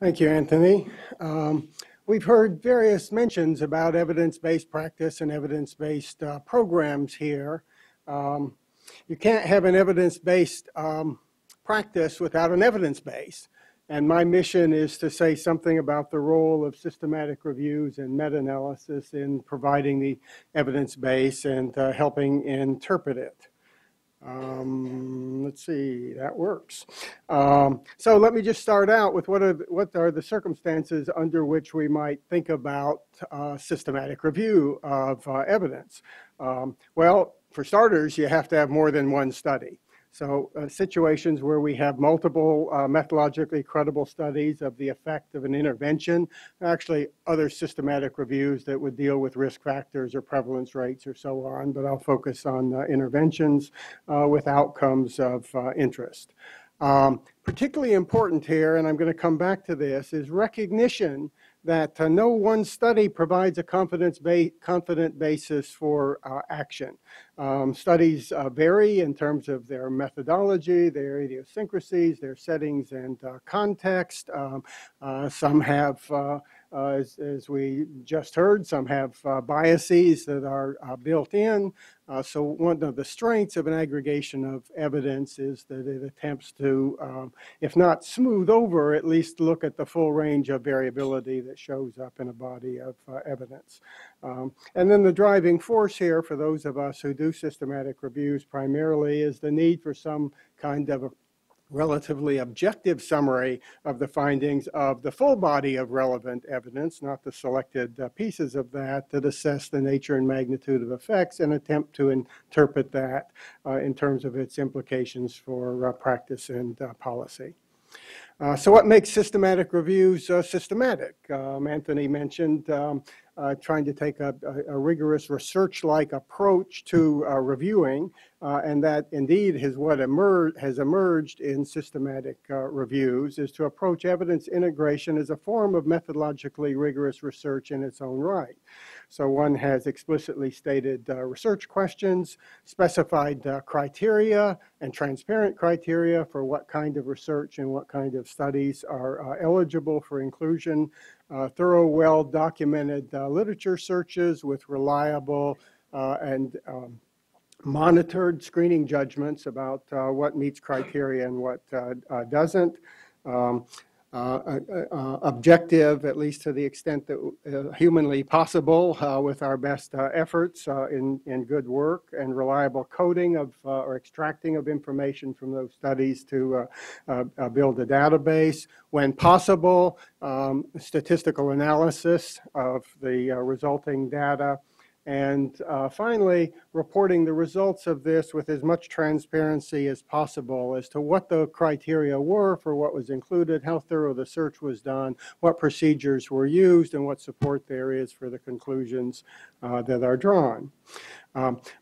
Thank you, Anthony. We've heard various mentions about evidence-based practice and evidence-based programs here. You can't have an evidence-based practice without an evidence base. And my mission is to say something about the role of systematic reviews and meta-analysis in providing the evidence base and helping interpret it. Let's see, that works. So let me just start out with what are the circumstances under which we might think about systematic review of evidence. Well, for starters, you have to have more than one study. So situations where we have multiple methodologically credible studies of the effect of an intervention, actually other systematic reviews that would deal with risk factors or prevalence rates or so on, but I'll focus on interventions with outcomes of interest. Particularly important here, and I'm going to come back to this, is recognition that no one study provides a confident basis for action. Studies vary in terms of their methodology, their idiosyncrasies, their settings and context. Some have, as we just heard, some have biases that are built in. So one of the strengths of an aggregation of evidence is that it attempts to, if not smooth over, at least look at the full range of variability that shows up in a body of evidence. And then the driving force here for those of us who do systematic reviews primarily is the need for some kind of a relatively objective summary of the findings of the full body of relevant evidence, not the selected pieces of that assess the nature and magnitude of effects and attempt to interpret that in terms of its implications for practice and policy. So what makes systematic reviews systematic? Anthony mentioned trying to take a rigorous research-like approach to reviewing, and that indeed is what has emerged in systematic reviews, is to approach evidence integration as a form of methodologically rigorous research in its own right. So one has explicitly stated research questions, specified criteria, and transparent criteria for what kind of research and what kind of studies are eligible for inclusion, thorough, well-documented literature searches with reliable and monitored screening judgments about what meets criteria and what doesn't. Objective, at least to the extent that humanly possible, with our best efforts in good work, and reliable coding of or extracting of information from those studies to build a database. When possible, statistical analysis of the resulting data. And finally, reporting the results of this with as much transparency as possible as to what the criteria were for what was included, how thorough the search was done, what procedures were used, and what support there is for the conclusions that are drawn.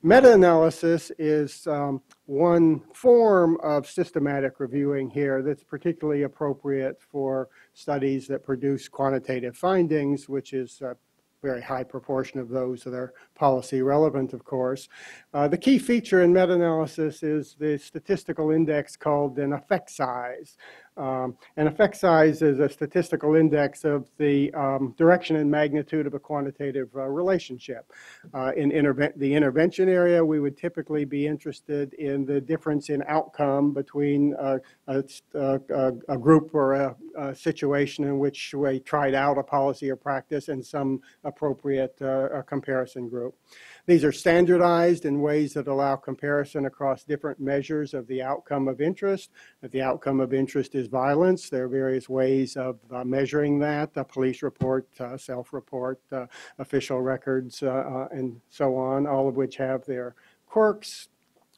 Meta-analysis is one form of systematic reviewing here that's particularly appropriate for studies that produce quantitative findings, which is very high proportion of those that are policy relevant, of course. The key feature in meta-analysis is the statistical index called an effect size. An effect size is a statistical index of the direction and magnitude of a quantitative relationship. In the intervention area, we would typically be interested in the difference in outcome between a group or a situation in which we tried out a policy or practice and some appropriate comparison group. These are standardized in ways that allow comparison across different measures of the outcome of interest. If the outcome of interest is violence, there are various ways of measuring that, a police report, self-report, official records, and so on, all of which have their quirks.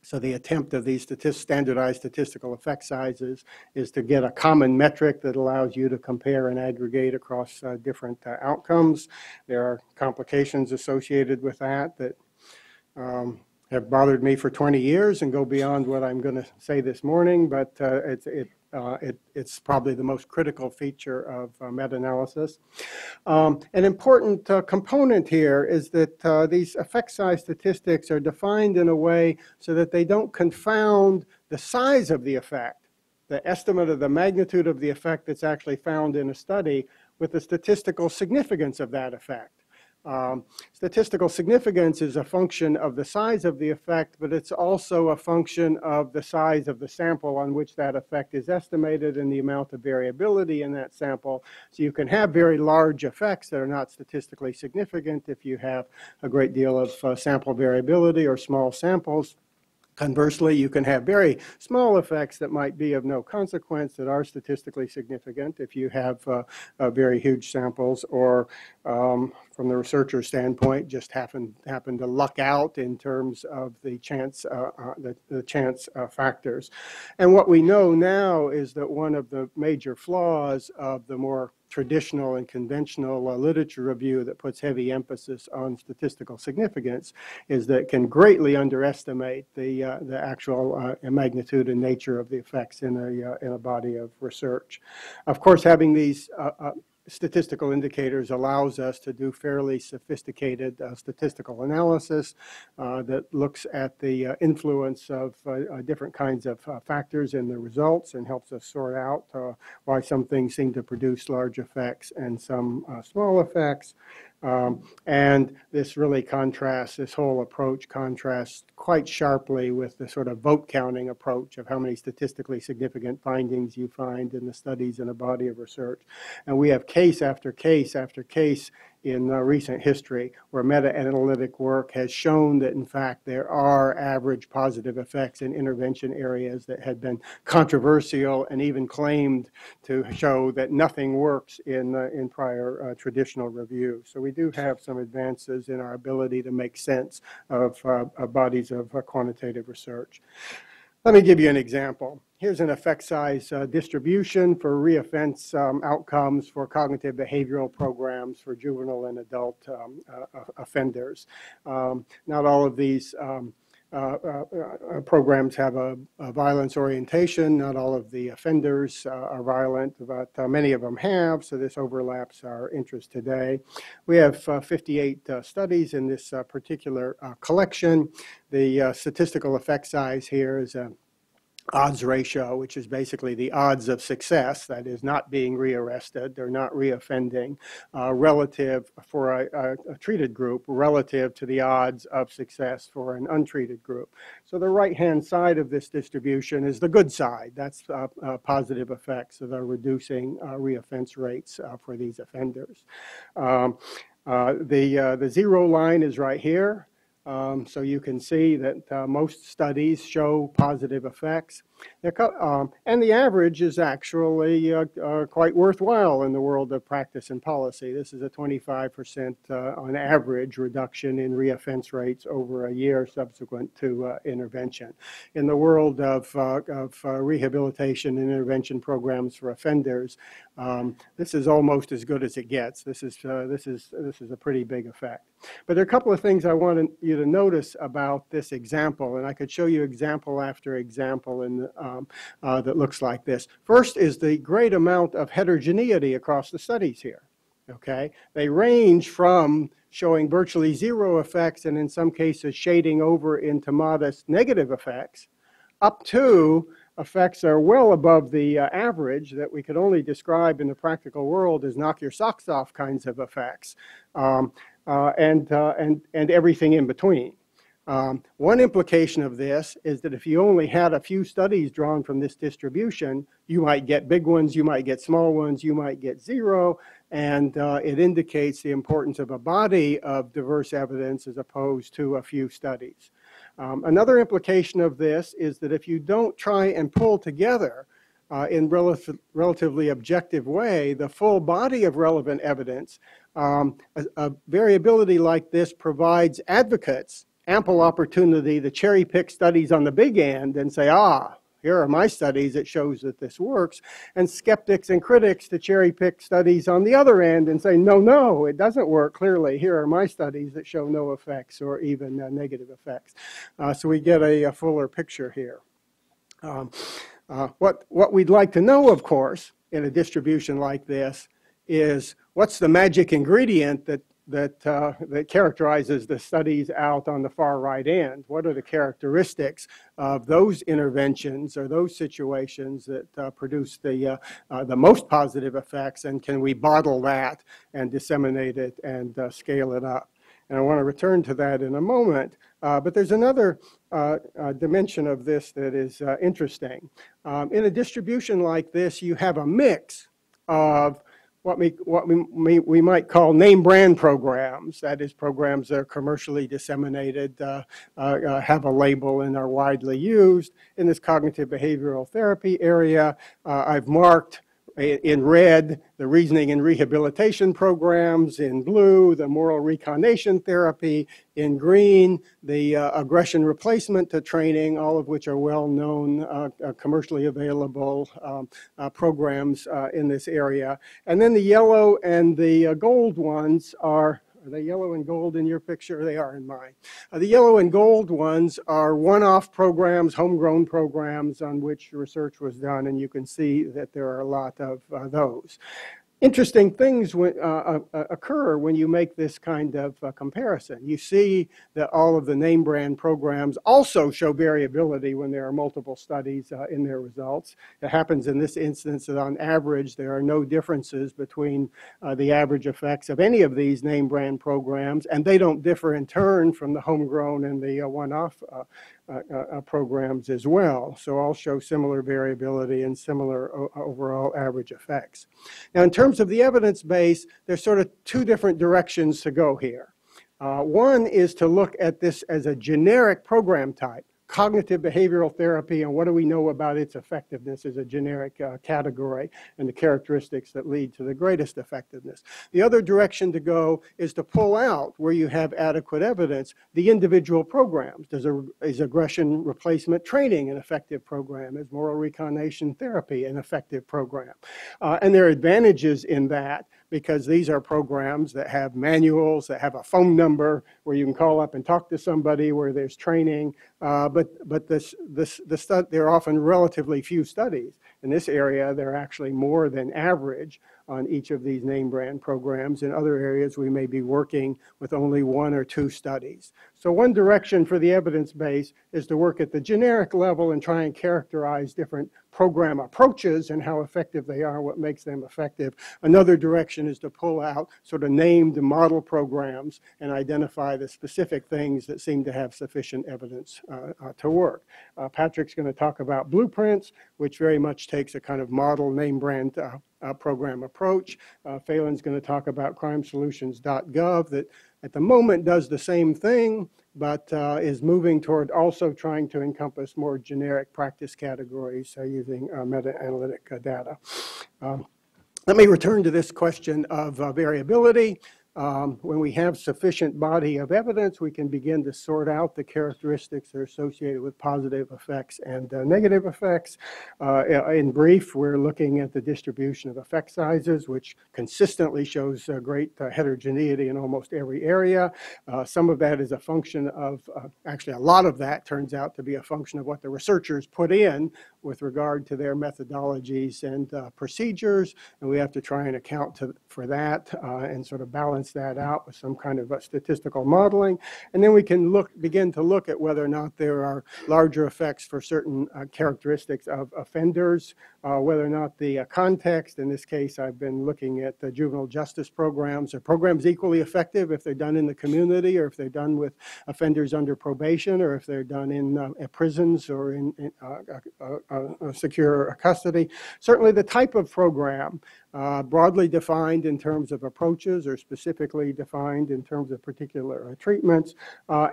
So the attempt of these standardized statistical effect sizes is to get a common metric that allows you to compare and aggregate across different outcomes. There are complications associated with that have bothered me for 20 years and go beyond what I'm going to say this morning, but it's probably the most critical feature of meta-analysis. An important component here is that these effect size statistics are defined in a way so that they don't confound the size of the effect the estimate of the magnitude of the effect that's actually found in a study with the statistical significance of that effect. Statistical significance is a function of the size of the effect, but it's also a function of the size of the sample on which that effect is estimated and the amount of variability in that sample. So you can have very large effects that are not statistically significant if you have a great deal of sample variability or small samples. Conversely, you can have very small effects that might be of no consequence that are statistically significant if you have very huge samples, or from the researcher's standpoint, just happen to luck out in terms of the chance factors. And what we know now is that one of the major flaws of the more traditional and conventional literature review that puts heavy emphasis on statistical significance is that it can greatly underestimate the actual magnitude and nature of the effects in a body of research. Of course, having these statistical indicators allows us to do fairly sophisticated statistical analysis that looks at the influence of different kinds of factors in the results and helps us sort out why some things seem to produce large effects and some small effects. And this really contrasts, this whole approach contrasts quite sharply with the sort of vote counting approach of how many statistically significant findings you find in the studies in a body of research. And we have case after case after case in recent history where meta-analytic work has shown that, in fact, there are average positive effects in intervention areas that had been controversial and even claimed to show that nothing works in prior traditional review. So we do have some advances in our ability to make sense of bodies of quantitative research. Let me give you an example. Here's an effect size distribution for reoffense outcomes for cognitive behavioral programs for juvenile and adult offenders. Not all of these programs have a violence orientation. Not all of the offenders are violent, but many of them have, so this overlaps our interest today. We have 58 studies in this particular collection. The statistical effect size here is a odds ratio, which is basically the odds of success, that is not being rearrested, they're not reoffending, relative for a treated group relative to the odds of success for an untreated group. So the right-hand side of this distribution is the good side. That's positive effects that are reducing reoffense rates for these offenders. The zero line is right here. So you can see that most studies show positive effects. And the average is actually quite worthwhile in the world of practice and policy. This is a 25% on average reduction in reoffense rates over a year subsequent to intervention. In the world of rehabilitation and intervention programs for offenders, this is almost as good as it gets. This is a pretty big effect. But there are a couple of things I want you to notice about this example, and I could show you example after example in that looks like this. First is the great amount of heterogeneity across the studies here. Okay, they range from showing virtually zero effects and in some cases shading over into modest negative effects, up to effects that are well above the average that we could only describe in the practical world as knock your socks off kinds of effects, and everything in between. One implication of this is that if you only had a few studies drawn from this distribution, you might get big ones, you might get small ones, you might get zero, and it indicates the importance of a body of diverse evidence as opposed to a few studies. Another implication of this is that if you don't try and pull together in relatively objective way the full body of relevant evidence, a variability like this provides advocates ample opportunity to cherry pick studies on the big end and say, here are my studies that shows that this works, and skeptics and critics to cherry pick studies on the other end and say, no, it doesn't work clearly. Here are my studies that show no effects or even negative effects. So we get a fuller picture here. What we'd like to know, of course, in a distribution like this is what's the magic ingredient that that characterizes the studies out on the far right end. What are the characteristics of those interventions or those situations that produce the most positive effects, and can we bottle that and disseminate it and scale it up? And I want to return to that in a moment. But there's another dimension of this that is interesting. In a distribution like this, you have a mix of what we might call name brand programs. That is, programs that are commercially disseminated, have a label, and are widely used. In this cognitive behavioral therapy area, I've marked in red the reasoning and rehabilitation programs, in blue the moral reconation therapy, in green the aggression replacement training, all of which are well-known commercially available programs in this area. And then the yellow and the gold ones are they yellow and gold in your picture? They are in mine. The yellow and gold ones are one-off programs, homegrown programs on which research was done, and you can see that there are a lot of those. Interesting things occur when you make this kind of comparison. You see that all of the name brand programs also show variability when there are multiple studies in their results. It happens in this instance that on average there are no differences between the average effects of any of these name brand programs, and they don't differ in turn from the homegrown and the one-off programs as well. So all show similar variability and similar overall average effects. Now, in terms of the evidence base, there's sort of two different directions to go here. One is to look at this as a generic program type. Cognitive behavioral therapy, and what do we know about its effectiveness as a generic category and the characteristics that lead to the greatest effectiveness. The other direction to go is to pull out, where you have adequate evidence, the individual programs. Is aggression replacement training an effective program? Is moral reconation therapy an effective program? And there are advantages in that, because these are programs that have manuals, that have a phone number where you can call up and talk to somebody, where there's training. But there are often relatively few studies. In this area, there are actually more than average on each of these name brand programs. In other areas, we may be working with only one or two studies. So one direction for the evidence base is to work at the generic level and try and characterize different program approaches and how effective they are, what makes them effective. Another direction is to pull out sort of named model programs and identify the specific things that seem to have sufficient evidence to work. Patrick's going to talk about blueprints, which very much takes a kind of model name brand program approach. Phelan's going to talk about crimesolutions.gov, that at the moment does the same thing, but is moving toward also trying to encompass more generic practice categories using meta-analytic data. Let me return to this question of variability. When we have sufficient body of evidence, we can begin to sort out the characteristics that are associated with positive effects and negative effects. In brief, we're looking at the distribution of effect sizes, which consistently shows great heterogeneity in almost every area. Some of that is a function of, actually a lot of that turns out to be a function of what the researchers put in with regard to their methodologies and procedures, and we have to try and account for that and sort of balance that out with some kind of statistical modeling. And then we can begin to look at whether or not there are larger effects for certain characteristics of offenders, whether or not the context, in this case I've been looking at the juvenile justice programs. Are programs equally effective if they're done in the community, or if they're done with offenders under probation, or if they're done in prisons or in secure custody? Certainly the type of program, broadly defined in terms of approaches or specifically defined in terms of particular treatments,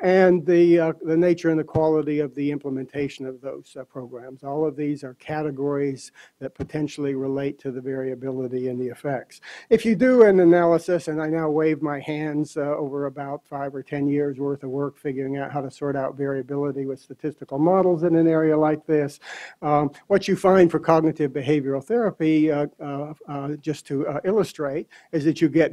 and the nature and the quality of the implementation of those programs. All of these are categories that potentially relate to the variability in the effects. If you do an analysis, and I now wave my hands over about 5 or 10 years worth of work figuring out how to sort out variability with statistical models in an area like this, what you find for cognitive behavioral therapy just to illustrate, is that you get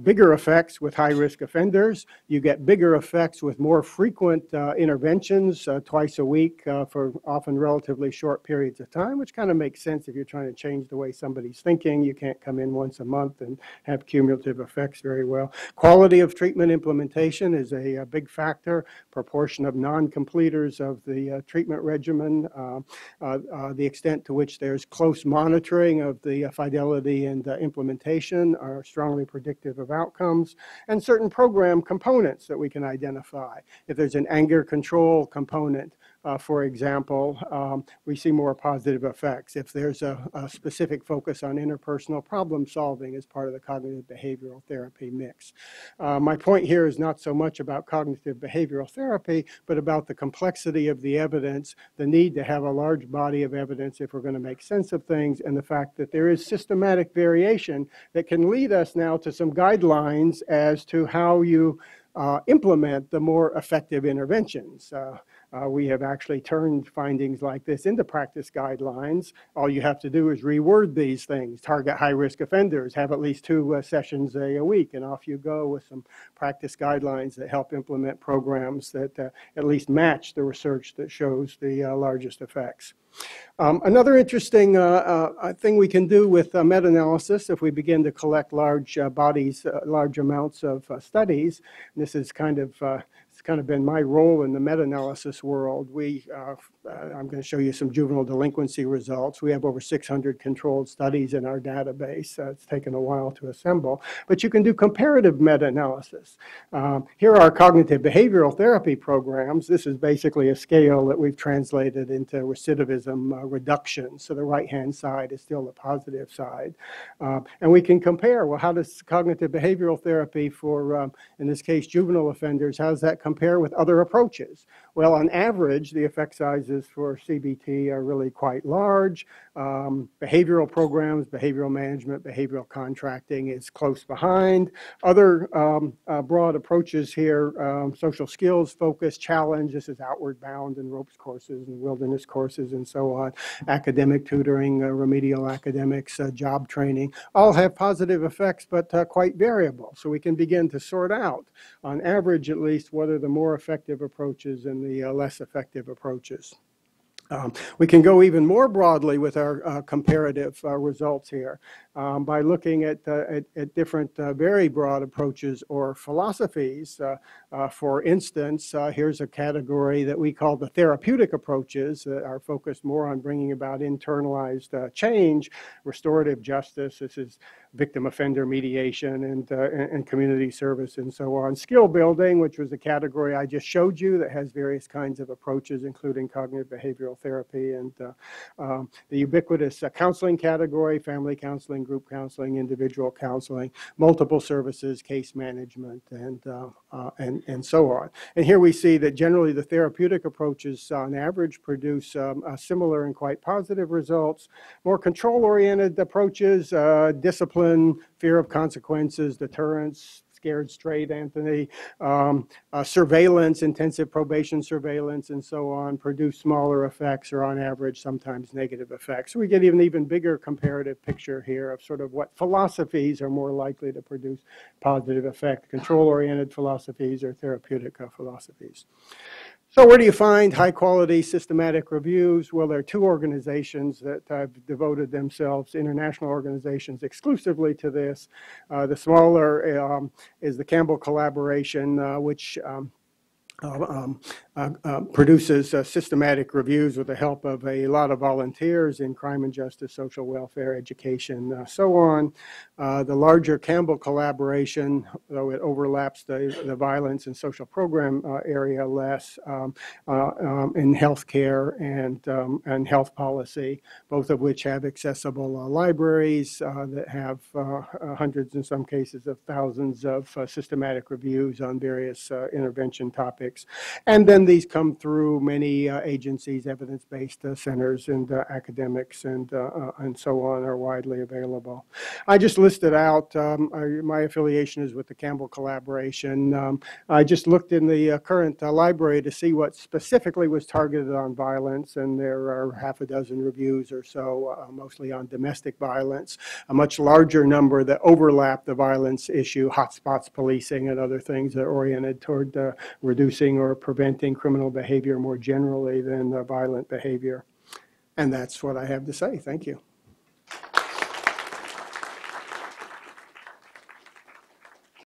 bigger effects with high-risk offenders. You get bigger effects with more frequent interventions twice a week for often relatively short periods of time, which kind of makes sense if you're trying to change the way somebody's thinking. You can't come in once a month and have cumulative effects very well. Quality of treatment implementation is a big factor. Proportion of non-completers of the treatment regimen, the extent to which there's close monitoring of the fidelity and implementation are strongly predictive of outcomes, and certain program components that we can identify. If there's an anger control component, for example, we see more positive effects. If there's a specific focus on interpersonal problem solving as part of the cognitive behavioral therapy mix. My point here is not so much about cognitive behavioral therapy, but about the complexity of the evidence, the need to have a large body of evidence if we're going to make sense of things, and the fact that there is systematic variation that can lead us now to some guidelines as to how you implement the more effective interventions. We have actually turned findings like this into practice guidelines. All you have to do is reword these things. Target high-risk offenders, have at least 2 sessions a week, and off you go with some practice guidelines that help implement programs that at least match the research that shows the largest effects. Another interesting thing we can do with meta-analysis, if we begin to collect large bodies, large amounts of studies, and this is it's kind of been my role in the meta-analysis world. I'm going to show you some juvenile delinquency results. We have over 600 controlled studies in our database. It's taken a while to assemble, but you can do comparative meta-analysis. Here are cognitive behavioral therapy programs. This is basically a scale that we've translated into recidivism reduction. So the right-hand side is still the positive side. And we can compare, well, how does cognitive behavioral therapy for, in this case, juvenile offenders, how does that compare with other approaches? Well, on average, the effect sizes for CBT are really quite large. Behavioral programs, behavioral management, behavioral contracting is close behind. Other broad approaches here, social skills focus, challenge, this is outward bound and ropes courses and wilderness courses and so on. Academic tutoring, remedial academics, job training, all have positive effects, but quite variable. So we can begin to sort out, on average at least, what are the more effective approaches and the less effective approaches. We can go even more broadly with our comparative results here by looking at different very broad approaches or philosophies. For instance, here's a category that we call the therapeutic approaches that are focused more on bringing about internalized change, restorative justice. This is victim offender mediation and community service and so on. Skill building, which was the category I just showed you that has various kinds of approaches, including cognitive behavioral therapy, and the ubiquitous counseling category, family counseling, group counseling, individual counseling, multiple services, case management, and so on. And here we see that generally the therapeutic approaches on average produce similar and quite positive results. More control-oriented approaches, discipline, fear of consequences, deterrence, scared straight, Anthony, surveillance, intensive probation surveillance, and so on, produce smaller effects or on average sometimes negative effects. So we get an even bigger comparative picture here of sort of what philosophies are more likely to produce positive effect, control-oriented philosophies or therapeutic philosophies. So where do you find high-quality systematic reviews? Well, there are 2 organizations that have devoted themselves, international organizations, exclusively to this. The smaller is the Campbell Collaboration, which produces systematic reviews with the help of a lot of volunteers in crime and justice, social welfare, education, so on. The larger Campbell Collaboration, though it overlaps the violence and social program area less, in healthcare and health policy, both of which have accessible libraries that have hundreds, in some cases, of thousands of systematic reviews on various intervention topics topics. And then these come through many agencies, evidence-based centers, and academics, and so on are widely available. I just listed out, my affiliation is with the Campbell Collaboration. I just looked in the current library to see what specifically was targeted on violence, and there are half a dozen reviews or so, mostly on domestic violence, a much larger number that overlap the violence issue, hotspots policing and other things that are oriented toward reducing or preventing criminal behavior more generally than violent behavior. And that's what I have to say. Thank you.